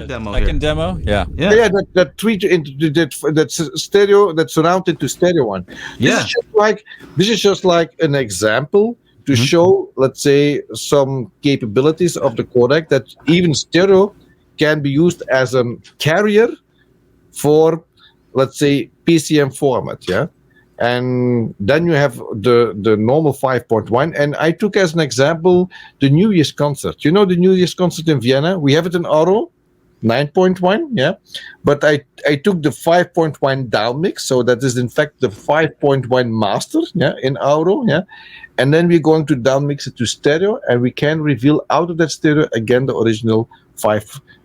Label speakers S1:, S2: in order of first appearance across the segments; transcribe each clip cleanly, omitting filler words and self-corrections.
S1: second demo. Yeah.
S2: Yeah. That stereo, that surround into stereo one. This is just like an example to show, let's say, some capabilities of the codec that even stereo can be used as a carrier for, let's say, PCM format. Yeah. And then you have the normal 5.1. And I took as an example the New Year's concert. You know the New Year's concert in Vienna? We have it in Auro 9.1, yeah. But I took the 5.1 down mix, so that is in fact the 5.1 master, yeah, in Auro, yeah. And then we're going to down mix it to stereo, and we can reveal out of that stereo again the original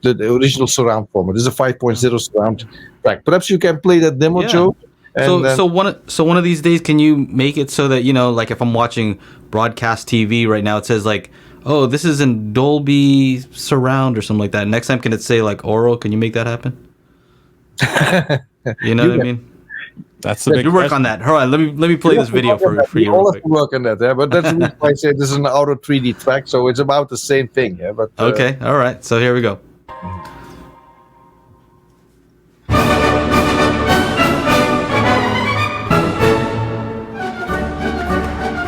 S2: the original surround format. This is a 5.0 surround track. Perhaps you can play that demo, Joe.
S3: So one of these days, can you make it so that, you know, like if I'm watching broadcast TV right now, it says like, oh, this is in Dolby surround or something like that. Next time, can it say like Auro? Can you make that happen? You know what I mean?
S1: That's the big
S3: you work on that. All right, let me play this video for you.
S2: All have to work on that, yeah. But that's why I say this is an Auro-3D track, so it's about the same thing, yeah. But
S3: okay, all right. So here we go.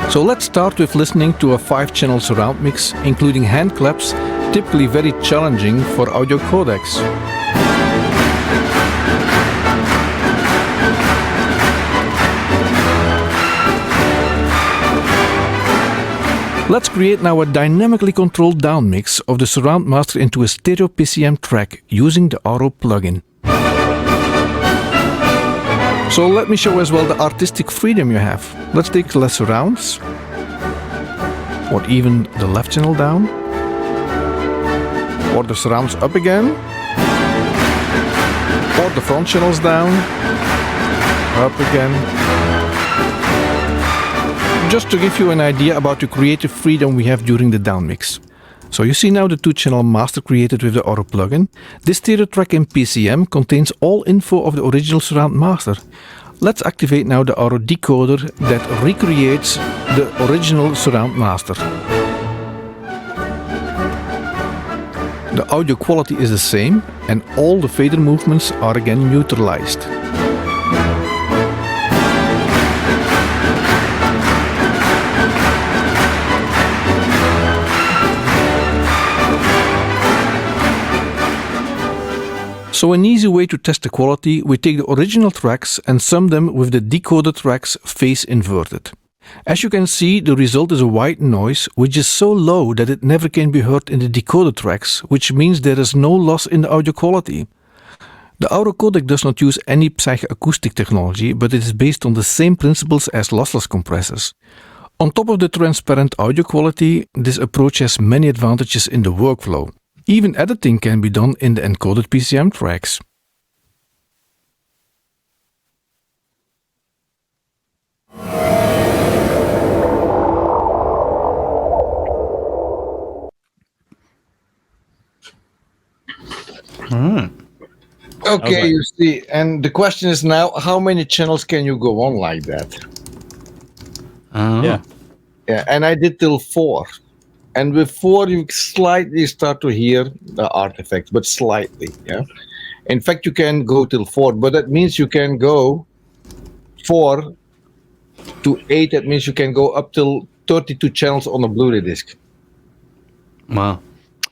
S4: So let's start with listening to a 5-channel surround mix, including hand claps, typically very challenging for audio codecs. Let's create now a dynamically controlled down mix of the surround master into a stereo PCM track using the Auro plugin. So let me show as well the artistic freedom you have. Let's take less surrounds, or even the left channel down, or the surrounds up again, or the front channels down, up again. Just to give you an idea about the creative freedom we have during the down mix. So you see now the 2-channel master created with the Auro plugin. This stereo track in PCM contains all info of the original surround master. Let's activate now the Auro decoder that recreates the original surround master. The audio quality is the same and all the fader movements are again neutralized. So an easy way to test the quality, we take the original tracks and sum them with the decoded tracks phase inverted. As you can see, the result is a white noise which is so low that it never can be heard in the decoded tracks, which means there is no loss in the audio quality. The Auro codec does not use any psychoacoustic technology, but it is based on the same principles as lossless compressors. On top of the transparent audio quality, this approach has many advantages in the workflow. Even editing can be done in the encoded PCM tracks.
S2: Okay, you see, and the question is now, how many channels can you go on like that?
S1: Yeah,
S2: and I did till 4. And with 4, you slightly start to hear the artifacts, but slightly, yeah. In fact, you can go till 4, but that means you can go 4 to 8. That means you can go up till 32 channels on a Blu-ray disc.
S3: Wow.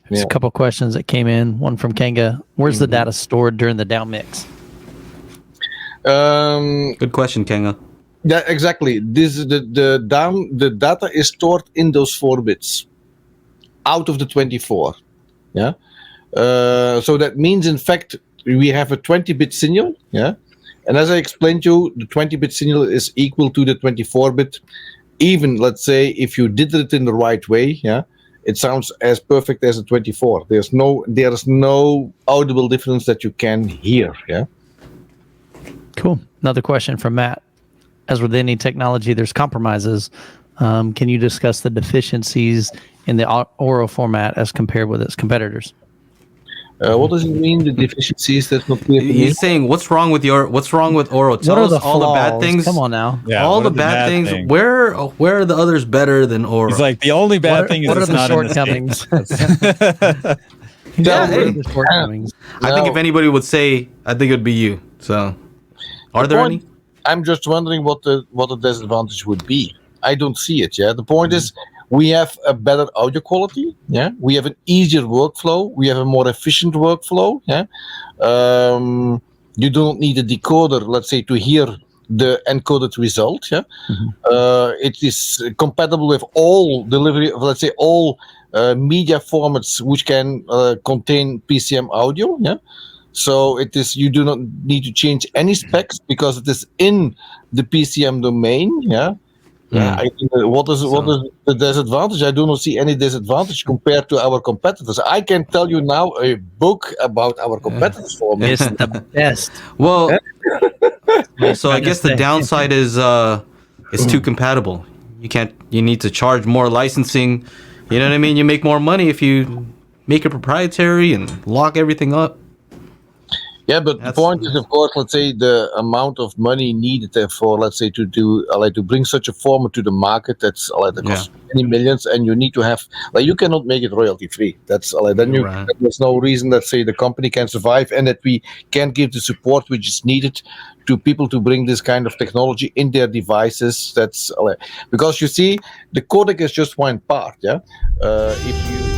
S5: There's a couple questions that came in. One from Kanga. Where's the data stored during the down mix?
S3: Good question, Kanga.
S2: Yeah, exactly. This is the data is stored in those 4 bits. Out of the 24, yeah. So that means, in fact, we have a 20-bit signal, yeah. And as I explained to you, the 20-bit signal is equal to the 24-bit. Even, let's say, if you did it in the right way, yeah, it sounds as perfect as a 24. There is no audible difference that you can hear, yeah.
S5: Cool. Another question from Matt. As with any technology, there's compromises. Can you discuss the deficiencies in the Auro format as compared with its competitors?
S2: What does it mean, the deficiencies? That's not clear to me.
S3: He's saying, what's wrong with Auro? Tell us all the bad things.
S5: Come on now.
S1: Yeah,
S3: all the bad things. Where are the others better than Auro?
S1: He's like, the only bad thing is it's not in the
S5: shortcomings.
S3: Yeah, hey.
S5: There's shortcomings.
S3: I think
S2: Now-
S3: if anybody would say, I think it'd be you. So, are there any?
S2: I'm just wondering what the disadvantage would be. I don't see it. Yeah, the point is we have a better audio quality. Yeah, we have an easier workflow. We have a more efficient workflow. Yeah, you don't need a decoder, let's say, to hear the encoded result. Yeah, it is compatible with all delivery of, let's say, all media formats which can contain PCM audio. Yeah. So it is. You do not need to change any specs because it is in the PCM domain. Yeah, yeah. I think what is the disadvantage? I do not see any disadvantage compared to our competitors. I can tell you now a book about our competitors for me.
S5: It's the best.
S3: Well, so I
S5: Gotta
S3: guess the
S5: say.
S3: downside is it's too compatible. You need to charge more licensing. You know what I mean? You make more money if you make it proprietary and lock everything up.
S2: Yeah, but the point is, of course, let's say the amount of money needed for, let's say, to do to bring such a format to the market. That's that costs many millions, and you need to have you cannot make it royalty free. That's then there's no reason that say the company can survive and that we can give the support which is needed to people to bring this kind of technology in their devices. That's because you see the codec is just one part. Yeah, if you